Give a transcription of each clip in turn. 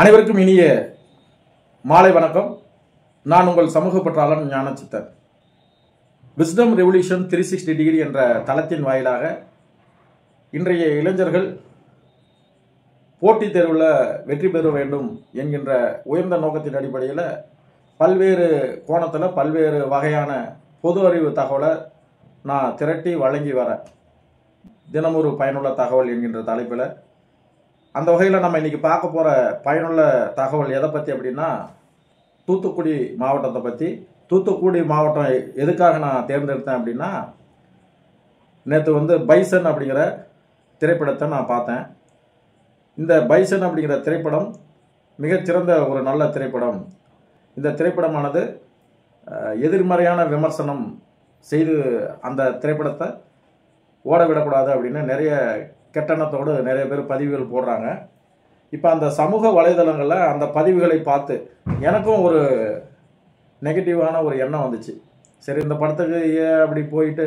அனைவருக்கும் இனிய மாலை வணக்கம். நான் உங்கள் சமூக பற்றாளன் ஞானச்சித்தர். விஸ்டம் ரெவல்யூஷன் 360 டிகிரி என்ற தளத்தின் வாயிலாக இன்றைய இளைஞர்கள் போட்டித் தேர்வில் வெற்றி பெற வேண்டும் என்கின்ற உயர்ந்த நோக்கத்தின் அடிப்படையில் பல்வேறு கோணத்தில் பல்வேறு வகையான பொது அறிவு தகவலை நான் திரட்டி வழங்கி வரேன். தினமொரு பயனுள்ள தகவல் என்கின்ற தலைப்பில் அந்த வகையில் நம்ம இன்றைக்கி பார்க்க போகிற பயனுள்ள தகவல் எதை பற்றி அப்படின்னா, தூத்துக்குடி மாவட்டத்தை பற்றி. தூத்துக்குடி மாவட்டம் எதுக்காக நான் தேர்ந்தெடுத்தேன் அப்படின்னா, நேற்று பைசன் அப்படிங்கிற திரைப்படத்தை நான் பார்த்தேன். இந்த பைசன் அப்படிங்கிற திரைப்படம் மிகச்சிறந்த ஒரு நல்ல திரைப்படம். இந்த திரைப்படமானது எதிர்மறையான விமர்சனம் செய்து அந்த திரைப்படத்தை ஓட விடக்கூடாது அப்படின்னு நிறைய கெட்டணத்தோடு நிறைய பேர் பதிவுகள் போடுறாங்க. இப்போ அந்த சமூக வலைதளங்களில் அந்த பதிவுகளை பார்த்து எனக்கும் ஒரு நெகட்டிவான ஒரு எண்ணம் வந்துச்சு. சரி, இந்த படத்துக்கு ஏன் அப்படி போயிட்டு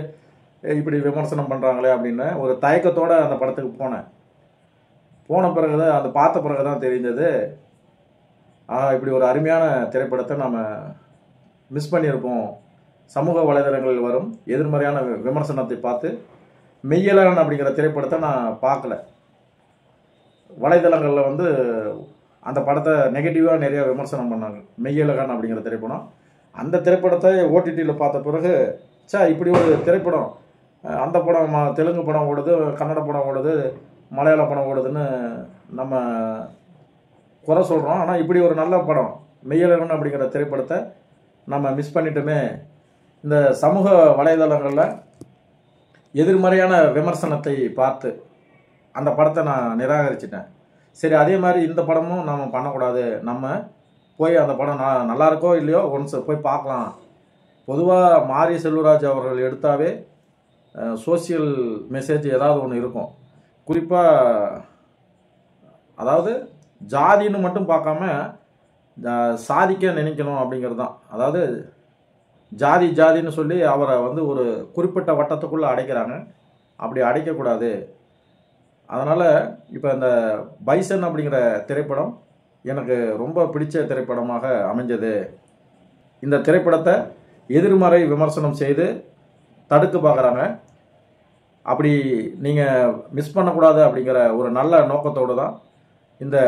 இப்படி விமர்சனம் பண்ணுறாங்களே அப்படின்னு ஒரு தயக்கத்தோடு அந்த படத்துக்கு போனேன். போன பிறகு தான் அந்த பார்த்த பிறகு தான் தெரிஞ்சது, இப்படி ஒரு அருமையான திரைப்படத்தை நம்ம மிஸ் பண்ணியிருப்போம். சமூக வலைதளங்களில் வரும் எதிர்மறையான விமர்சனத்தை பார்த்து மெய்யழகன் அப்படிங்கிற திரைப்படத்தை நான் பார்க்கல. வலைதளங்களில் அந்த படத்தை நெகட்டிவாக நிறைய விமர்சனம் பண்ணாங்க. மெய்யழகன் அப்படிங்கிற திரைப்படம், அந்த திரைப்படத்தை ஓடிடியில் பார்த்த பிறகு இப்படி ஒரு திரைப்படம், அந்த படம் தெலுங்கு படம் ஓடுது, கன்னட படம் ஓடுது, மலையாள படம் ஓடுதுன்னு நம்ம குறை சொல்கிறோம். ஆனால் இப்படி ஒரு நல்ல படம் மெய்யழகன் அப்படிங்கிற திரைப்படத்தை நம்ம மிஸ் பண்ணிட்டோமே. இந்த சமூக வலைதளங்களில் எதிர்மறையான விமர்சனத்தை பார்த்து அந்த படத்தை நான் நிராகரிச்சிட்டேன். சரி, அதே மாதிரி இந்த படமும் நம்ம பண்ணக்கூடாது. நம்ம போய் அந்த படம் நல்லா இருக்கோ இல்லையோ ஒன்ஸ் போய் பார்க்கலாம். பொதுவாக மாரி செல்வராஜ் அவர்கள் எடுத்தாவே சோசியல் மெசேஜ் ஏதாவது ஒன்று இருக்கும். குறிப்பாக அதாவது ஜாதின்னு மட்டும் பார்க்காம சாதிக்க நினைக்கணும் அப்படிங்கிறது தான். அதாவது ஜாதின்னு சொல்லி அவரை ஒரு குறிப்பிட்ட வட்டத்துக்குள்ளே அடைக்கிறாங்க. அப்படி அடைக்கக்கூடாது. அதனால் இப்போ இந்த பைசன் அப்படிங்கிற திரைப்படம் எனக்கு ரொம்ப பிடிச்ச திரைப்படமாக அமைஞ்சது. இந்த திரைப்படத்தை எதிர்மறை விமர்சனம் செய்து தடுக்க பார்க்குறாங்க. அப்படி நீங்கள் மிஸ் பண்ணக்கூடாது அப்படிங்கிற ஒரு நல்ல நோக்கத்தோடு தான் இந்த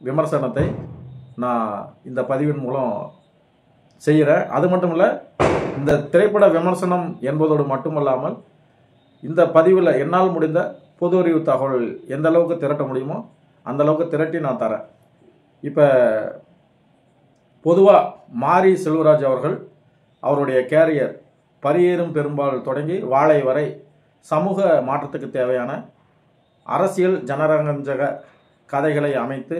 விமர்சனத்தை நான் இந்த பதிவின் மூலம் செய்கிறேன். அது மட்டும் இல்லை, இந்த திரைப்பட விமர்சனம் என்பதோடு மட்டுமல்லாமல் இந்த பதிவில் என்னால் முடிந்த பொது அறிவு தகவல் எந்த அளவுக்கு திரட்ட முடியுமோ அந்த அளவுக்கு திரட்டி நான் தரேன். இப்போ பொதுவாக மாரி செல்வராஜ் அவர்கள் அவருடைய கேரியர் பரியேறும் பெரும்பால் தொடங்கி வாழை வரை சமூக மாற்றத்துக்கு தேவையான அரசியல் ஜனரஞ்சக கதைகளை அமைத்து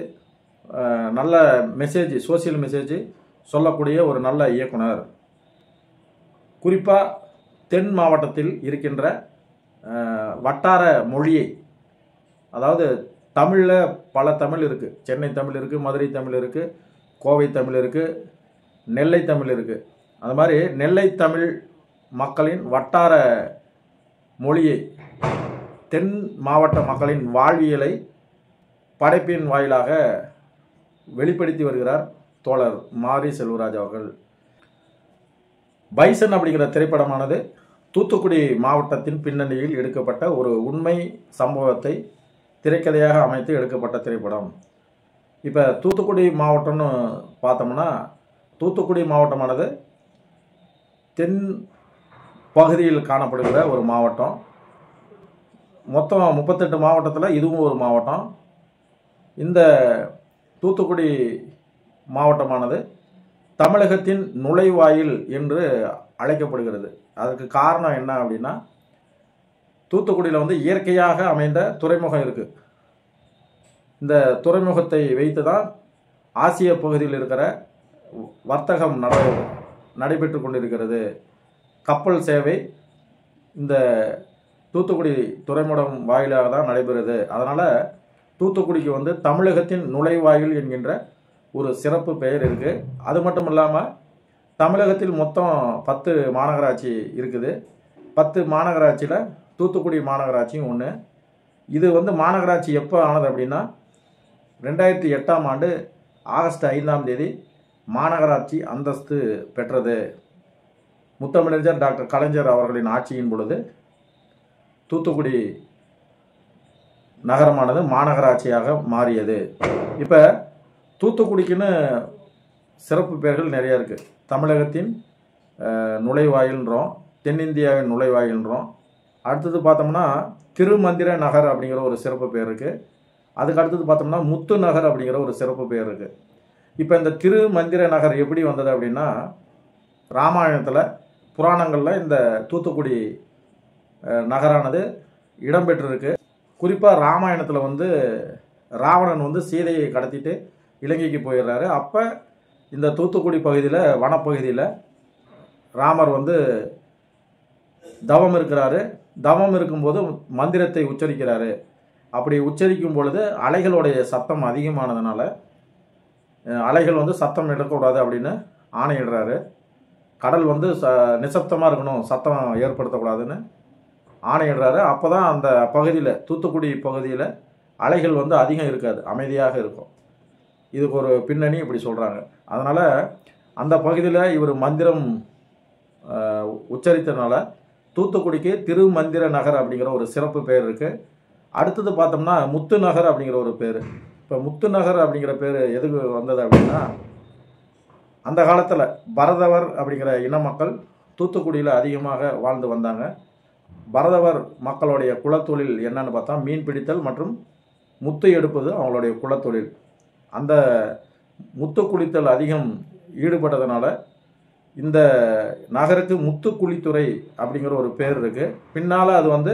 நல்ல மெசேஜ், சோசியல் மெசேஜ் சொல்லக்கூடிய ஒரு நல்ல இயக்குனர். குறிப்பாக தென் மாவட்டத்தில் இருக்கின்ற வட்டார மொழியை, அதாவது தமிழில் பல தமிழ் இருக்குது. சென்னை தமிழ் இருக்குது, மதுரை தமிழ் இருக்குது, கோவை தமிழ் இருக்குது, நெல்லை தமிழ் இருக்குது. அது மாதிரி நெல்லை தமிழ் மக்களின் வட்டார மொழியை, தென் மாவட்ட மக்களின் வாழ்வியலை படைப்பின் வாயிலாக வெளிப்படுத்தி வருகிறார் தோழர் மாரி செல்வராஜ் அவர்கள். பைசன் அப்படிங்கிற திரைப்படமானது தூத்துக்குடி மாவட்டத்தின் பின்னணியில் எடுக்கப்பட்ட ஒரு உண்மை சம்பவத்தை திரைக்கதையாக அமைத்து எடுக்கப்பட்ட திரைப்படம். இப்போ தூத்துக்குடி மாவட்டம்னு பார்த்தோம்னா, தூத்துக்குடி மாவட்டமானது தென் பகுதியில் காணப்படுகிற ஒரு மாவட்டம். மொத்தம் 38 மாவட்டத்தில் இதுவும் ஒரு மாவட்டம். இந்த தூத்துக்குடி மாவட்டமானது தமிழகத்தின் நுழைவாயில் என்று அழைக்கப்படுகிறது. அதுக்கு காரணம் என்ன அப்படின்னா, தூத்துக்குடியில் இயற்கையாக அமைந்த துறைமுகம் இருக்குது. இந்த துறைமுகத்தை வைத்து தான் ஆசிய பகுதியில் இருக்கிற வர்த்தகம் நடைபெற்று கொண்டிருக்கிறது. கப்பல் சேவை இந்த தூத்துக்குடி துறைமுகம் வாயிலாக தான் நடைபெறுது. அதனால் தூத்துக்குடிக்கு தமிழகத்தின் நுழைவாயில் என்கின்ற ஒரு சிறப்பு பெயர் இருக்குது. அது மட்டும் இல்லாமல் தமிழகத்தில் மொத்தம் 10 மாநகராட்சி இருக்குது. 10 மாநகராட்சியில் தூத்துக்குடி மாநகராட்சியும் ஒன்று. இது மாநகராட்சி எப்போ ஆனது அப்படின்னா 2008ஆம் ஆண்டு ஆகஸ்ட் 5ஆம் தேதி மாநகராட்சி அந்தஸ்து பெற்றது. முத்தமிழறிஞர் டாக்டர் கலைஞர் அவர்களின் ஆட்சியின் பொழுது தூத்துக்குடி நகரமானது மாநகராட்சியாக மாறியது. இப்போ தூத்துக்குடிக்குன்னு சிறப்பு பெயர்கள் நிறைய இருக்குது. தமிழகத்தின் நுழைவாயில்ன்றோம், தென்னிந்தியாவின் நுழைவாயில்ன்றோம். அடுத்தது பார்த்தோம்னா திருமந்திர நகர் அப்படிங்கிற ஒரு சிறப்பு பெயர் இருக்குது. அதுக்கு அடுத்தது பார்த்தோம்னா முத்து நகர் அப்படிங்கிற ஒரு சிறப்பு பெயர் இருக்குது. இப்போ இந்த திருமந்திர நகர் எப்படி வந்தது அப்படின்னா, ராமாயணத்தில் புராணங்களில் இந்த தூத்துக்குடி நகரானது இடம்பெற்றிருக்கு. குறிப்பாக ராமாயணத்தில் வந்து ராவணன் வந்து சீதையை கடத்திட்டு இலங்கைக்கு போயிடுறாரு. அப்போ இந்த தூத்துக்குடி பகுதியில், வனப்பகுதியில் ராமர் வந்து தவம் இருக்கிறாரு. தவம் இருக்கும்போது மந்திரத்தை உச்சரிக்கிறாரு. அப்படி உச்சரிக்கும் பொழுது அலைகளுடைய சத்தம் அதிகமானதுனால அலைகள் வந்து சத்தம் எடுக்கக்கூடாது அப்படின்னு ஆணையிடுறாரு. கடல் வந்து நிசப்தமாக இருக்கணும், சத்தம் ஏற்படுத்தக்கூடாதுன்னு ஆணையிடுறாரு. அப்போ தான் அந்த பகுதியில், தூத்துக்குடி பகுதியில் அலைகள் வந்து அதிகம் இருக்காது, அமைதியாக இருக்கும். இதுக்கு ஒரு பின்னணி இப்படி சொல்கிறாங்க. அதனால் அந்த பகுதியில் இவர் மந்திரம் உச்சரித்தனால தூத்துக்குடிக்கு திருமந்திர நகர் அப்படிங்கிற ஒரு சிறப்பு பெயர் இருக்குது. அடுத்தது பார்த்தோம்னா முத்து நகர் அப்படிங்கிற ஒரு பேர். இப்போ முத்து நகர் அப்படிங்கிற பேர் எதுக்கு வந்தது அப்படின்னா, அந்த காலத்தில் பரதவர் அப்படிங்கிற இன மக்கள் தூத்துக்குடியில் அதிகமாக வாழ்ந்து வந்தாங்க. பரதவர் மக்களுடைய குலத்தொழில் என்னன்னு பார்த்தா மீன் பிடித்தல் மற்றும் முத்து எடுப்பது அவங்களுடைய குலத்தொழில். அந்த முத்து குளித்தல் அதிகம் ஈடுபட்டதுனால இந்த நகருக்கு முத்துக்குளித்துறை அப்படிங்கிற ஒரு பேர் இருக்குது. பின்னால் அது வந்து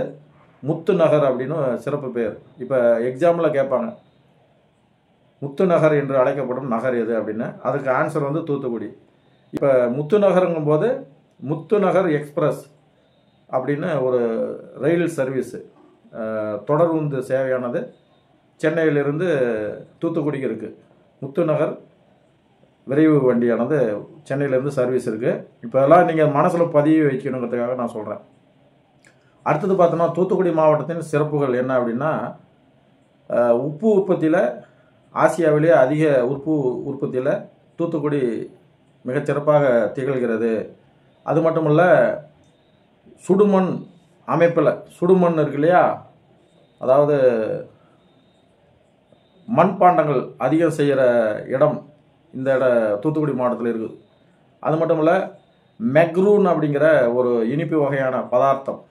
முத்து நகர் அப்படின்னு சிறப்பு பேர். இப்போ எக்ஸாம்பிளில் கேட்பாங்க, முத்து நகர் என்று அழைக்கப்படும் நகர் எது அப்படின்னு. அதுக்கு ஆன்சர் வந்து தூத்துக்குடி. இப்போ முத்து நகருங்கும் போது முத்து நகர் எக்ஸ்பிரஸ் அப்படின்னு ஒரு ரயில் சர்வீஸு, தொடருந்து சேவையானது சென்னையிலிருந்து தூத்துக்குடிக்கு இருக்குது. முத்து நகர் விரைவு வண்டியானது சென்னையிலேருந்து சர்வீஸ் இருக்குது. இப்போ எல்லாம் நீங்கள் மனசில் பதிவு வைக்கணுங்கிறதுக்காக நான் சொல்கிறேன். அடுத்தது பார்த்தோம்னா தூத்துக்குடி மாவட்டத்தின் சிறப்புகள் என்ன அப்படின்னா, உப்பு உற்பத்தியில் ஆசியாவிலே அதிக உப்பு உற்பத்தியில் தூத்துக்குடி மிகச்சிறப்பாக திகழ்கிறது. அது மட்டும் இல்லை, சுடுமண் அமைப்பில், சுடுமண் இருக்கு இல்லையா, அதாவது மண்பாண்டங்கள் அதிகம் செய்கிற இடம் இந்த தூத்துக்குடி மாவட்டத்தில் இருக்குது. அது மட்டும் இல்லை, மெக்ரூன் அப்படிங்கிற ஒரு இனிப்பு வகையான பதார்த்தம்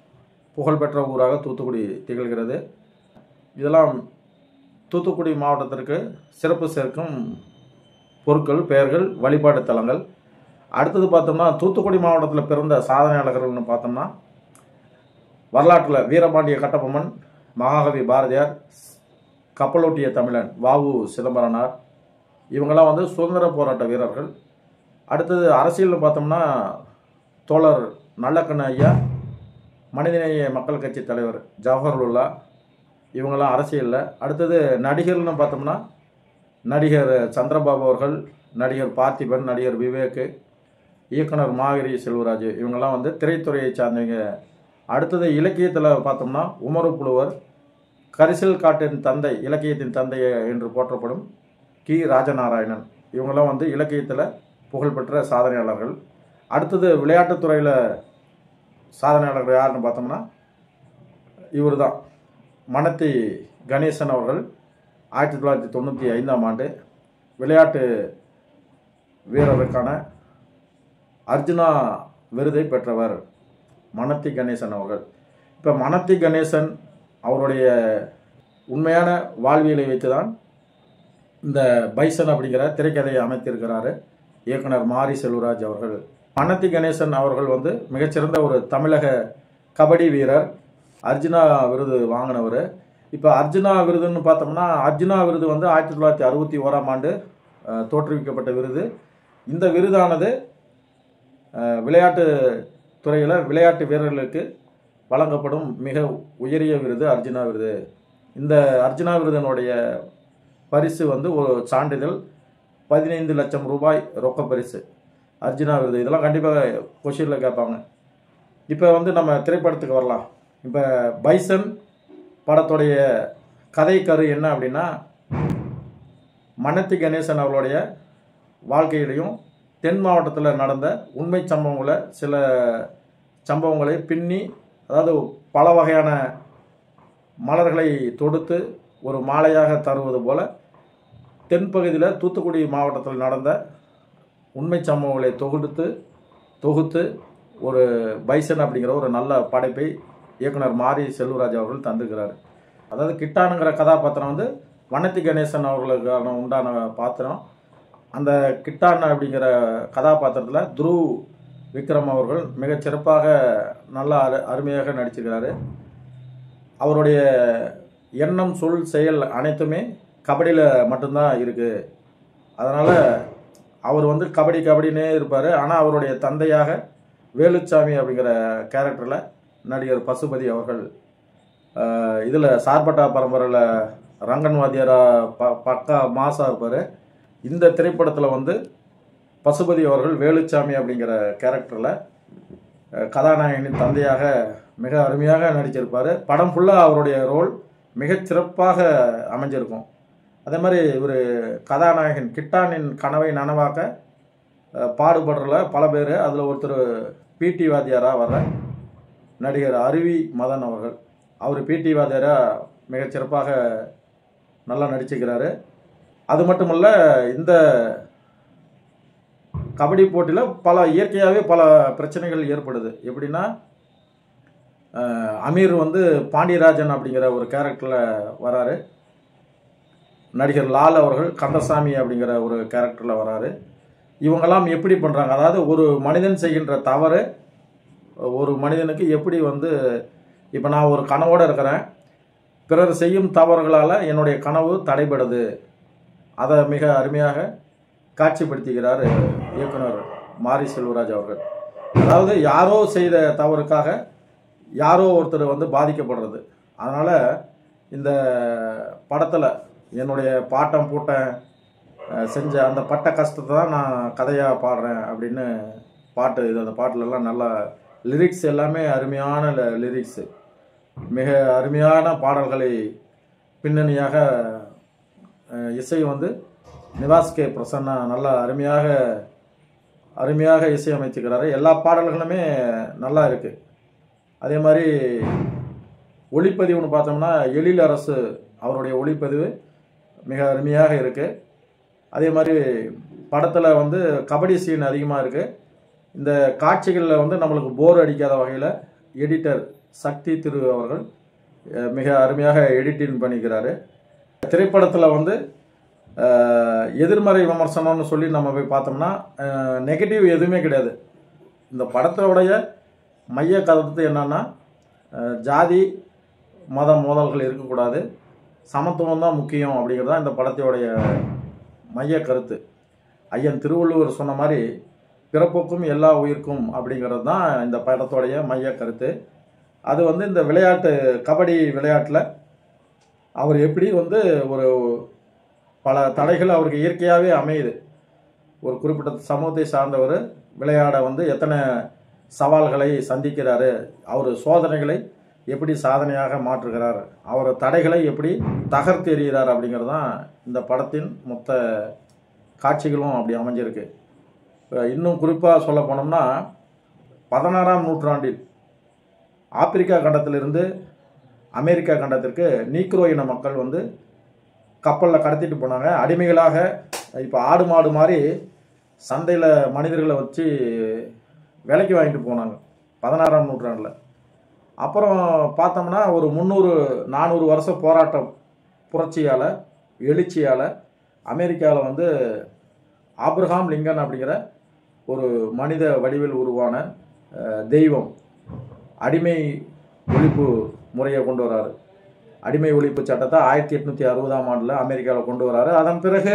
புகழ்பெற்ற ஊராக தூத்துக்குடி திகழ்கிறது. இதெல்லாம் தூத்துக்குடி மாவட்டத்திற்கு சிறப்பு சேர்க்கும் பொருட்கள், பெயர்கள், வழிபாட்டு தலங்கள். அடுத்தது பார்த்தோம்னா தூத்துக்குடி மாவட்டத்தில் பிறந்த சாதனையாளர்கள்னு பார்த்தோம்னா, வரலாற்றில் வீரபாண்டிய கட்டபொம்மன், மகாகவி பாரதியார், கப்பலோட்டிய தமிழன் வ.உ. சிதம்பரனார், இவங்கெல்லாம் வந்து சுதந்திர போராட்ட வீரர்கள். அடுத்தது அரசியல்னு பார்த்தோம்னா தோழர் நல்லக்கண்ணு ஐயா, மனிதநேய மக்கள் கட்சி தலைவர் ஜவஹர்லுல்லா, இவங்கெல்லாம் அரசியலில். அடுத்தது நடிகர்னு பார்த்தோம்னா நடிகர் சந்திரபாபு அவர்கள், நடிகர் பார்த்திபன், நடிகர் விவேக், இயக்குனர் மாகிரி செல்வராஜ், இவங்கெல்லாம் வந்து திரைத்துறையை சார்ந்தவங்க. அடுத்தது இலக்கியத்தில் பார்த்தோம்னா உமறு புலவர், கரிசல் காட்டின் தந்தை, இலக்கியத்தின் தந்தை என்று போற்றப்படும் கி. ராஜநாராயணன், இவங்கெல்லாம் வந்து இலக்கியத்தில் புகழ்பெற்ற சாதனையாளர்கள். அடுத்தது விளையாட்டுத்துறையில் சாதனையாளர்கள் யாருன்னு பார்த்தோம்னா இவர் தான், மணத்தி கணேசன் அவர்கள் 1995ஆம் ஆண்டு விளையாட்டு வீரருக்கான அர்ஜுனா விருதை பெற்றவர் மணத்தி கணேசன் அவர்கள். இப்போ மணத்தி கணேசன் அவருடைய உண்மையான வாழ்வியலை வைத்து தான் இந்த பைசன் அப்படிங்கிற திரைக்கதையை அமைத்திருக்கிறாரு இயக்குனர் மாரி செல்வராஜ் அவர்கள். மணத்தி கணேசன் அவர்கள் வந்து மிகச்சிறந்த ஒரு தமிழக கபடி வீரர், அர்ஜுனா விருது வாங்கினவர். இப்போ அர்ஜுனா விருதுன்னு பார்த்தோம்னா, அர்ஜுனா விருது வந்து 1961ஆம் ஆண்டு தோற்றுவிக்கப்பட்ட விருது. இந்த விருதானது விளையாட்டு துறையில் விளையாட்டு வீரர்களுக்கு வழங்கப்படும் மிக உயரிய விருது அர்ஜுனா விருது. இந்த அர்ஜுனா விருதினுடைய பரிசு வந்து ஒரு சான்றிதழ், 15 லட்சம் ரூபாய் ரொக்க பரிசு அர்ஜுனா விருது. இதெல்லாம் கண்டிப்பாக கொஷினில் கேட்பாங்க. இப்போ வந்து நம்ம திரைப்படத்துக்கு வரலாம். இப்போ பைசன் படத்துடைய கதை கரு என்ன அப்படின்னா, மன்னத்தி கணேசன் அவர்களுடைய வாழ்க்கையிலையும் தென் மாவட்டத்தில் நடந்த உண்மை சம்பவங்களை சில சம்பவங்களை பின்னி, அதாவது பல வகையான மலர்களை தொடுத்து ஒரு மாலையாக தருவது போல தென்பகுதியில் தூத்துக்குடி மாவட்டத்தில் நடந்த உண்மை சம்பவங்களை தொகுத்து ஒரு பைசன் அப்படிங்கிற ஒரு நல்ல படைப்பை இயக்குனர் மாரி செல்வராஜ் அவர்கள் தந்துக்கிறார். அதாவது கிட்டானுங்கிற கதாபாத்திரம் வந்து வண்ணத்தி கணேசன் அவர்களுக்கான உண்டான பாத்திரம். அந்த கிட்டான் அப்படிங்கிற கதாபாத்திரத்தில் துருவ் விக்ரம் அவர்கள் மிகச்சிறப்பாக நல்லா அருமையாக நடிச்சிருக்கிறாரு. அவருடைய எண்ணம் சொல் செயல் அனைத்துமே கபடியில் மட்டும்தான் இருக்குது. அதனால் அவர் வந்து கபடினே இருப்பார். ஆனால் அவருடைய தந்தையாக வேலுச்சாமி அப்படிங்கிற கேரக்டரில் நடிகர் பசுபதி அவர்கள் இதில் சார்பட்டா பரம்பரையில் ரங்கன் வாத்தியாரா பக்கா மாசாக இருப்பார். இந்த திரைப்படத்தில் வந்து பசுபதி அவர்கள் வேலுச்சாமி அப்படிங்கிற கேரக்டரில் கதாநாயகனின் தந்தையாக மிக அருமையாக நடிச்சிருப்பார். படம் ஃபுல்லாக அவருடைய ரோல் மிகச்சிறப்பாக அமைஞ்சிருக்கும். அதே மாதிரி ஒரு கதாநாயகன் கிட்டானின் கனவை நனவாக்க பாடுபடுறல பல பேர். அதில் ஒருத்தர் பிடி வாத்தியாராக வர்ற நடிகர் அருவி மதன் அவர்கள். அவர் பிடி வாத்தியாராக மிகச்சிறப்பாக நல்லா நடிச்சுக்கிறாரு. அது மட்டுமல்ல, இந்த கபடி போட்டியில் பல இயற்கையாகவே பல பிரச்சனைகள் ஏற்படுது. எப்படின்னா, அமீர் வந்து பாண்டியராஜன் அப்படிங்கிற ஒரு கேரக்டரில் வராரு. நடிகர் லால் அவர்கள் கந்தசாமி அப்படிங்கிற ஒரு கேரக்டரில் வராரு. இவங்கெல்லாம் எப்படி பண்ணுறாங்க, அதாவது ஒரு மனிதன் செய்கின்ற தவறு ஒரு மனிதனுக்கு எப்படி வந்து, இப்போ நான் ஒரு கனவோடு இருக்கிறேன், பிறர் செய்யும் தவறுகளால் என்னுடைய கனவு தடைபடுது. அதை மிக அருமையாக காட்சிப்படுத்துகிறார் இயக்குனர் மாரி செல்வராஜ் அவர்கள். அதாவது யாரோ செய்த தவறுக்காக யாரோ ஒருத்தர் வந்து பாதிக்கப்படுறது. அதனால் இந்த படத்தில் என்னுடைய பாட்டம் பூட்டம் செஞ்ச அந்த பட்ட கஷ்டத்தை தான் நான் கதையாக பாடுறேன் அப்படின்னு பாட்டு இது. அந்த பாட்டிலெல்லாம் நல்லா லிரிக்ஸ் எல்லாமே அருமையான லிரிக்ஸு, மிக அருமையான பாடல்களை பின்னணியாக இசை வந்து நிவாஸ் கே பிரசன்னா நல்லா அருமையாக இசையமைச்சுக்கிறாரு. எல்லா பாடல்களுமே நல்லா இருக்குது. அதே மாதிரி ஒளிப்பதிவுன்னு பார்த்தோம்னா எழில் அரசு அவருடைய ஒளிப்பதிவு மிக அருமையாக இருக்குது. அதே மாதிரி படத்தில் வந்து கபடி சீன் அதிகமாக இருக்குது. இந்த காட்சிகளில் வந்து நம்மளுக்கு போர் அடிக்காத வகையில் எடிட்டர் சக்தி திரு அவர்கள் மிக அருமையாக எடிட்டிங் பண்ணிக்கிறாரு. திரைப்படத்தில் வந்து எதிர்மறை விமர்சனம்னு சொல்லி நம்ம போய் பார்த்தோம்னா நெகட்டிவ் எதுவுமே கிடையாது. இந்த படத்தோடைய மைய கருத்து என்னன்னா, ஜாதி மத மோதல்கள் இருக்கக்கூடாது, சமத்துவம் தான் முக்கியம் அப்படிங்கிறது தான் இந்த படத்தோடைய மைய கருத்து. ஐயன் திருவள்ளுவர் சொன்ன மாதிரி பிறப்புக்கும் எல்லா உயிர்க்கும் அப்படிங்கிறது தான் இந்த படத்தோடைய மைய கருத்து. அது வந்து இந்த விளையாட்டு கபடி விளையாட்டில் அவர் எப்படி வந்து ஒரு பல தடைகள் அவருக்கு இயற்கையாகவே அமையுது. ஒரு குறிப்பிட்ட சமூகத்தை சார்ந்தவர் விளையாட வந்து எத்தனை சவால்களை சந்திக்கிறாரு, அவர் சோதனைகளை எப்படி சாதனையாக மாற்றுகிறார், அவர் தடைகளை எப்படி தகர்த்து எறிகிறார் அப்படிங்கிறது தான் இந்த படத்தின் மொத்த காட்சிகளும் அப்படி அமைஞ்சிருக்கு. இன்னும் குறிப்பாக சொல்ல போனோம்னா 16ஆம் நூற்றாண்டில் ஆப்பிரிக்கா கண்டத்திலிருந்து அமெரிக்கா கண்டத்திற்கு நீக்ரோ இன மக்கள் வந்து கப்பலில் கடத்திட்டு போனாங்க அடிமைகளாக. இப்போ ஆடு மாடு மாதிரி சந்தையில் மனிதர்களை வச்சு விலைக்கு வாங்கிட்டு போனாங்க 16ஆம் நூற்றாண்டில். அப்புறம் பார்த்தோம்னா ஒரு 300-400 வருஷ போராட்டம் புரட்சியால் எழுச்சியால் அமெரிக்காவில் வந்து ஆப்ரஹாம் லிங்கன் அப்படிங்கிற ஒரு மனித வடிவில் உருவான தெய்வம் அடிமை ஒழிப்பு முறையை கொண்டு வராரு. அடிமை ஒழிப்பு சட்டத்தை 1860ஆம் ஆண்டில் அமெரிக்காவில் கொண்டு வராரு. அதன் பிறகு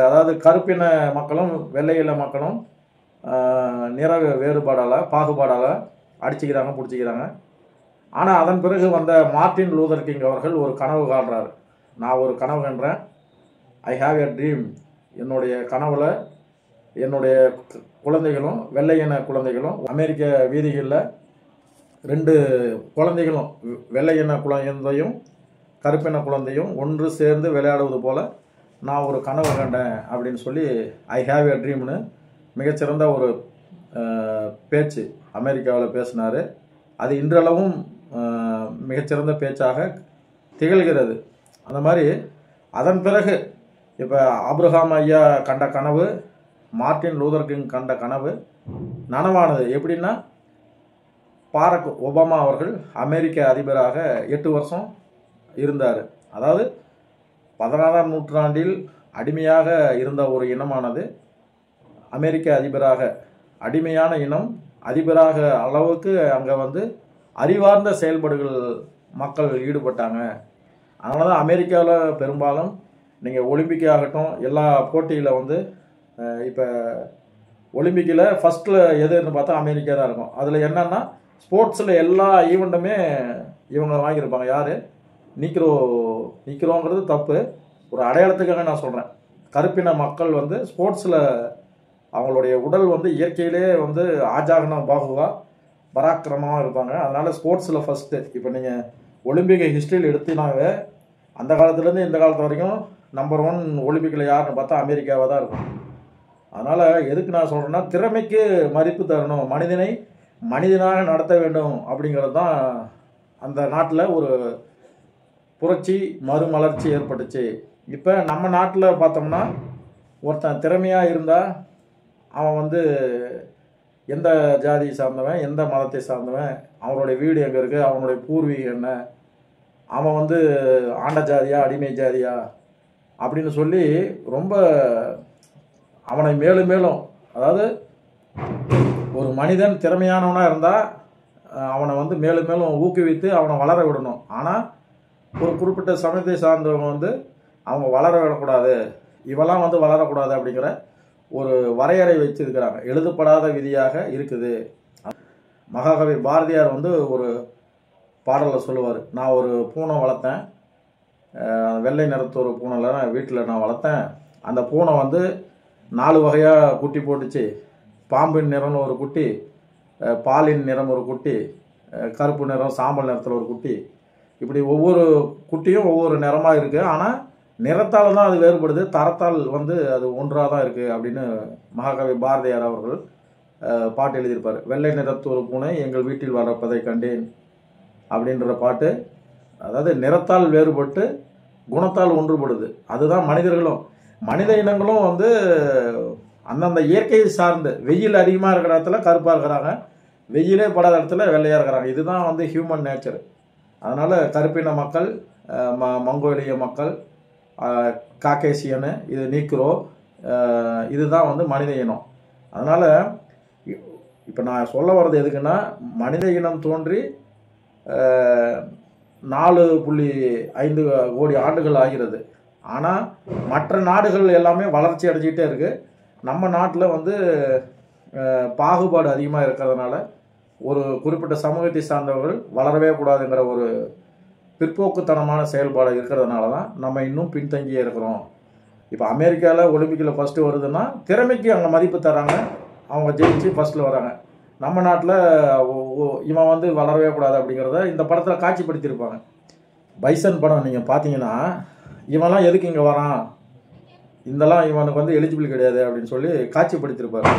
அதாவது கருப்பின மக்களும் வெள்ளையின மக்களும் நிற பாகுபாடால் அடிச்சுக்கிறாங்க, பிடிச்சிக்கிறாங்க. ஆனால் அதன் பிறகு வந்த மார்ட்டின் லூதர் கிங் அவர்கள் ஒரு கனவு காண்றாரு. நான் ஒரு கனவு கண்டேன், ஐ ஹாவ் எ ட்ரீம். என்னுடைய கனவுல என்னுடைய குழந்தைகளும் வெள்ளையின குழந்தைகளும் அமெரிக்க வீதிகளில் 2 குழந்தைகளும் வெள்ளையின குழந்தையும் கருப்பின குழந்தையும் ஒன்று சேர்ந்து விளையாடுவது போல நான் ஒரு கனவு கண்டேன் அப்படின்னு சொல்லி ஐ ஹாவ் எ ட்ரீம்னு மிகச்சிறந்த ஒரு பேச்சு அமெரிக்காவில் பேசினார். அது இன்றளவும் மிகச்சிறந்த பேச்சாக திகழ்கிறது. அந்த மாதிரி அதன் பிறகு இப்போ ஆப்ரஹாம் ஐயா கண்ட கனவு, மார்ட்டின் லூதர் கிங் கண்ட கனவு நனவானது. எப்படின்னா, பாரக் ஒபாமா அவர்கள் அமெரிக்க அதிபராக 8 வருஷம் இருந்தார். அதாவது 16ஆம் நூற்றாண்டில் அடிமையாக இருந்த ஒரு இனமானது அமெரிக்க அதிபராக, அடிமையான இனம் அதிபராக அளவுக்கு அங்கே வந்து அறிவார்ந்த செயல்பாடுகள் மக்கள் ஈடுபட்டாங்க. அதனால தான் அமெரிக்காவில் பெரும்பாலும் நீங்கள் ஒலிம்பிக் ஆகட்டும், எல்லா போட்டியில் வந்து இப்போ ஒலிம்பிக்கில் ஃபஸ்ட்டில் எதுன்னு பார்த்தா அமெரிக்கா தான் இருக்கும். அதில் என்னென்னா, ஸ்போர்ட்ஸில் எல்லா ஈவெண்ட்டுமே இவங்க வாங்கியிருப்பாங்க. யார்? நிற்கிறோங்கிறது தப்பு, ஒரு அடையாளத்துக்காக நான் சொல்கிறேன். கருப்பின மக்கள் வந்து ஸ்போர்ட்ஸில் அவங்களுடைய உடல் வந்து இயற்கையிலே வந்து ஆஜாகனா பாகுவா பராக்கிரமமாக இருப்பாங்க. அதனால் ஸ்போர்ட்ஸில் ஃபஸ்ட்டு. இப்போ நீங்கள் ஒலிம்பிக் ஹிஸ்ட்ரியில் எடுத்தினாவே அந்த காலத்துலேருந்து இந்த காலத்து வரைக்கும் நம்பர் 1 ஒலிம்பிக்கில் யாருன்னு பார்த்தா அமெரிக்காவாக தான் இருக்கும். அதனால் எதுக்கு நான் சொல்கிறேன்னா, திறமைக்கு மதிப்பு தரணும், மனிதனை மனிதனாக நடத்த வேண்டும் அப்படிங்கிறது தான் அந்த நாட்டில் ஒரு புரட்சி, மறுமலர்ச்சி ஏற்பட்டுச்சு. இப்போ நம்ம நாட்டில் பார்த்தோம்னா, ஒருத்தன் திறமையாக இருந்தால் அவன் வந்து எந்த ஜாதி சார்ந்தவன், எந்த மதத்தை சார்ந்தவன், அவனுடைய வீடு எங்கே இருக்குது, அவனுடைய பூர்வீகம் என்ன, அவன் வந்து ஆண்ட ஜாதியா அடிமை ஜாதியா அப்படின்னு சொல்லி ரொம்ப அவனை மேலும் மேலும், அதாவது ஒரு மனிதன் திறமையானவனாக இருந்தால் அவனை வந்து மேலும் மேலும் ஊக்குவித்து அவனை வளர விடணும். ஆனால் ஒரு குறிப்பிட்ட சமயத்தை சார்ந்தவங்க வந்து அவங்க வளர விடக்கூடாது, இவெல்லாம் வந்து வளரக்கூடாது அப்படிங்கிற ஒரு வரையறை வச்சிருக்கிறாங்க. எழுதப்படாத விதியாக இருக்குது. மகாகவி பாரதியார் வந்து ஒரு பாடலில் சொல்லுவார், நான் ஒரு பூனை வளர்த்தேன், வெள்ளை நிறத்து ஒரு பூனையில் வீட்டில் நான் வளர்த்தேன். அந்த பூனை வந்து 4 வகையாக குட்டி போட்டுச்சு. பாம்பின் நிறம்னு ஒரு குட்டி, பாலின் நிறம் ஒரு குட்டி, கருப்பு நிறம் சாம்பல் நிறத்தில் ஒரு குட்டி. இப்படி ஒவ்வொரு குட்டியும் ஒவ்வொரு நிறமாக இருக்குது. ஆனால் நிறத்தால் தான் அது வேறுபடுது, தரத்தால் வந்து அது ஒன்றாக தான் இருக்குது அப்படின்னு மகாகவி பாரதியார் அவர்கள் பாட்டு எழுதியிருப்பார். வெள்ளை நிறத்து ஒரு பூனை எங்கள் வீட்டில் வளர்ப்பதை கண்டேன் அப்படின்ற பாட்டு. அதாவது நிறத்தால் வேறுபட்டு குணத்தால் ஒன்றுபடுது. அதுதான் மனிதர்களும், மனித இனங்களும் வந்து அந்தந்த இயற்கையை சார்ந்து, வெயில் அதிகமாக இருக்கிற இடத்துல கருப்பாக இருக்கிறாங்க, வெயிலே படாத இடத்துல வெள்ளையாக இருக்கிறாங்க. இதுதான் வந்து ஹியூமன் நேச்சர். அதனால் கருப்பின மக்கள், மங்கோலிய மக்கள், காக்கேசியனு, இது நீக்ரோ, இதுதான் வந்து மனித இனம். அதனால் இப்போ நான் சொல்ல வர்றது எதுக்குன்னா, மனித இனம் தோன்றி 4.5 கோடி ஆண்டுகள் ஆகிறது. ஆனால் மற்ற நாடுகள் எல்லாமே வளர்ச்சி அடைஞ்சிக்கிட்டே இருக்குது. நம்ம நாட்டில் வந்து பாகுபாடு அதிகமாக இருக்கிறதுனால ஒரு குறிப்பிட்ட சமூகத்தை சார்ந்தவர்கள் வளரவே கூடாதுங்கிற ஒரு பிற்போக்குத்தனமான செயல்பாடு இருக்கிறதுனால தான் நம்ம இன்னும் பின்தங்கியே இருக்கிறோம். இப்போ அமெரிக்காவில் ஒலிம்பிக்கில் ஃபஸ்ட்டு வருதுன்னா திறமைக்கு அங்கே மதிப்பு தராங்க, அவங்க ஜெயிச்சு ஃபஸ்ட்டில் வராங்க. நம்ம நாட்டில் இவன் வந்து வளரவே கூடாது அப்படிங்கிறத இந்த படத்தில் காட்சிப்படுத்தியிருப்பாங்க. பைசன் படம் நீங்கள் பார்த்தீங்கன்னா, இவன்லாம் எதுக்கு இங்கே வரான், இதெல்லாம் இவனுக்கு வந்து எலிஜிபிள் கிடையாது அப்படின்னு சொல்லி காட்சிப்படுத்தியிருப்பார்.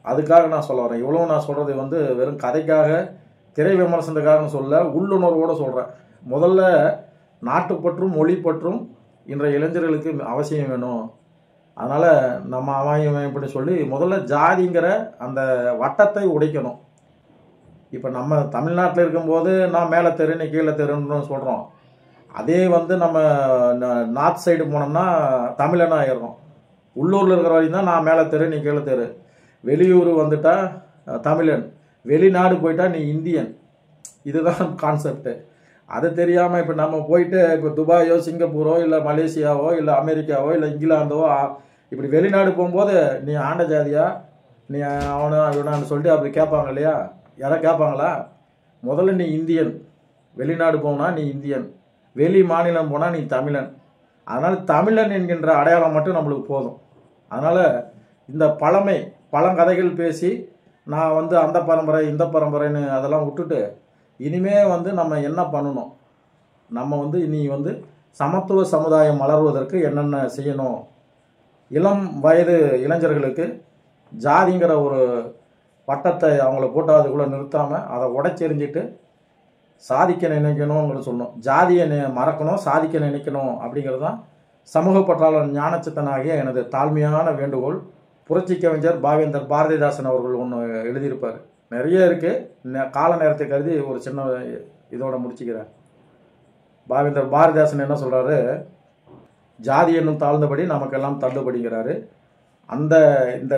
அதுக்காக நான் சொல்ல வரேன். இவ்வளோ நான் சொல்கிறது வந்து வெறும் கதைக்காக, திரை விமர்சனத்துக்காக சொல்ல, உள்ளுணர்வோடு சொல்கிறேன். முதல்ல நாட்டுப்பற்றும் மொழிப்பற்றும் இன்றைய இளைஞர்களுக்கு அவசியம் வேணும். அதனால் நம்ம அவன் இப்படி சொல்லி முதல்ல ஜாதிங்கிற அந்த வட்டத்தை உடைக்கணும். இப்போ நம்ம தமிழ்நாட்டில் இருக்கும்போது நான் மேலே தெரு நீ கீழே தெருன்னு சொல்கிறோம். அதே வந்து நம்ம நார்த் சைடு போனோம்னா தமிழனாக ஆயிடுறோம். உள்ளூரில் இருக்கிற வரைக்கும் தான் நான் மேலே தெரு நீ கீழே தெரு. வெளியூர் வந்துட்டா தமிழன், வெளிநாடு போயிட்டா நீ இந்தியன். இதுதான் கான்செப்டு. அது தெரியாமல் இப்போ நம்ம போயிட்டு இப்போ துபாயோ சிங்கப்பூரோ இல்லை மலேசியாவோ இல்லை அமெரிக்காவோ இல்லை இங்கிலாந்தோ இப்படி வெளிநாடு போகும்போது நீ ஆண்ட ஜாதியா, நீ அவனா இவனான்னு சொல்லிட்டு அப்படி கேட்பாங்க இல்லையா? யாராவது கேட்பாங்களா? முதல்ல நீ இந்தியன், வெளிநாடு போனால் நீ இந்தியன், வெளி மாநிலம் போனால் நீ தமிழன். அதனால் தமிழன் என்கின்ற அடையாளம் மட்டும் நம்மளுக்கு போதும். அதனால் இந்த பழங்கதைகள் பேசி நான் வந்து அந்த பரம்பரை இந்த பரம்பரைன்னு அதெல்லாம் விட்டுட்டு, இனிமே வந்து நம்ம என்ன பண்ணணும், நம்ம வந்து இனி வந்து சமத்துவ சமுதாயம் மலர்வதற்கு என்னென்ன செய்யணும், இளம் வயது இளைஞர்களுக்கு ஜாதிங்கிற ஒரு பட்டத்தை அவங்கள போட்டு அதுக்குள்ளே நிறுத்தாமல் அதை உடைச்செறிஞ்சிட்டு சாதிக்க நினைக்கணும்னு சொல்லணும். ஜாதியை மறக்கணும், சாதிக்க நினைக்கணும் அப்படிங்கிறது தான் சமூக பற்றாளர் ஞானச்சித்தனாகிய எனது தாழ்மையான வேண்டுகோள். புரட்சி கவிஞர் பாவேந்தர் பாரதிதாசன் அவர்கள் ஒன்று எழுதியிருப்பார். நிறைய இருக்குது, கால நேரத்தை கருதி ஒரு சின்ன இதோட முடிச்சுக்கிறேன். பாவேந்தர் பாரதிதாசன் என்ன சொல்கிறாரு, ஜாதி என்னும் தாழ்ந்தபடி நமக்கெல்லாம் தள்ளுபடிங்கிறாரு. இந்த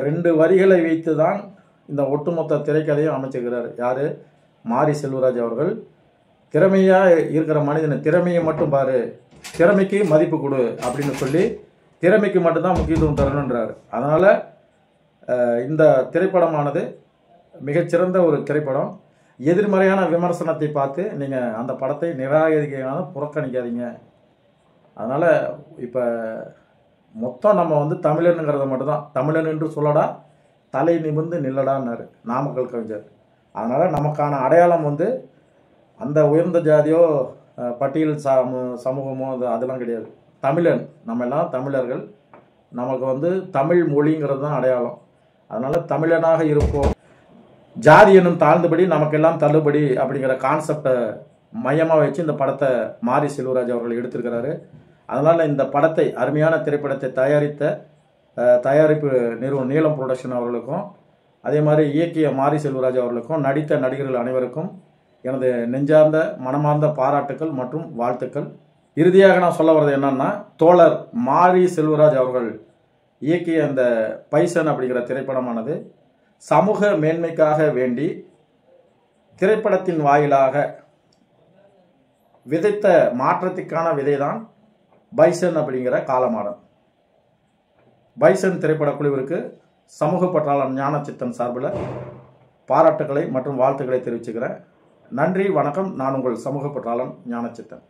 2 வரிகளை வைத்து தான் இந்த ஒட்டுமொத்த திரைக்கதையும் அமைச்சிருக்கிறார். யார்? மாரி செல்வராஜ் அவர்கள். திறமையாக இருக்கிற மனிதனை திறமையை மட்டும் பாரு, திறமைக்கு மதிப்பு கொடு அப்படின்னு சொல்லி திறமைக்கு மட்டும்தான் முக்கியத்துவம் தரணுன்றார். அதனால் இந்த திரைப்படமானது மிகச்சிறந்த ஒரு திரைப்படம். எதிர்மறையான விமர்சனத்தை பார்த்து நீங்கள் அந்த படத்தை நிராகரிக்காத புறக்கணிக்காதீங்க. அதனால் இப்போ மொத்தம் நம்ம தமிழனுங்கிறத மட்டும்தான், தமிழன் என்று சொல்லடா தலை நிமிர்ந்து நில்லடான்னாரு நாமக்கல் கவிஞர். அதனால் நமக்கான அடையாளம் அந்த உயர்ந்த ஜாதியோ பட்டியல் சமூகமோ அதெல்லாம் கிடையாது. தமிழன், நம்ம எல்லாம் தமிழர்கள். நமக்கு தமிழ் மொழிங்கிறது தான் அடையாளம். அதனால் தமிழனாக இருப்போம். ஜாதி என்னும் தாழ்ந்தபடி நமக்கெல்லாம் தள்ளுபடி அப்படிங்கிற கான்செப்டை மையமாக வச்சு இந்த படத்தை மாரி செல்வராஜ் அவர்கள் எடுத்திருக்கிறாரு. அதனால் இந்த படத்தை, அருமையான திரைப்படத்தை தயாரித்த தயாரிப்பு நிறுவனம் நீலம் புரொடக்ஷன் அவர்களுக்கும், அதே மாதிரி இயக்கிய மாரி செல்வராஜ் அவர்களுக்கும், நடித்த நடிகர்கள் அனைவருக்கும் எனது நெஞ்சார்ந்த மனமார்ந்த பாராட்டுக்கள் மற்றும் வாழ்த்துக்கள். இறுதியாக நான் சொல்ல வர்றது என்னன்னா, தோழர் மாரி செல்வராஜ் அவர்கள் இயக்கிய இந்த பைசன் அப்படிங்கிற திரைப்படமானது சமூக மேன்மைக்காக வேண்டி திரைப்படத்தின் வாயிலாக விதைத்த மாற்றத்திற்கான விதைதான் பைசன் அப்படிங்கிற காலமாடன். பைசன் திரைப்பட குழுவிற்கு சமூக பற்றாளர் ஞானச்சித்தன் சார்பில் பாராட்டுக்களை மற்றும் வாழ்த்துக்களை தெரிவிச்சுக்கிறேன். நன்றி, வணக்கம். நான் உங்கள் சமூக பற்றாளன் ஞானச்சித்தன்.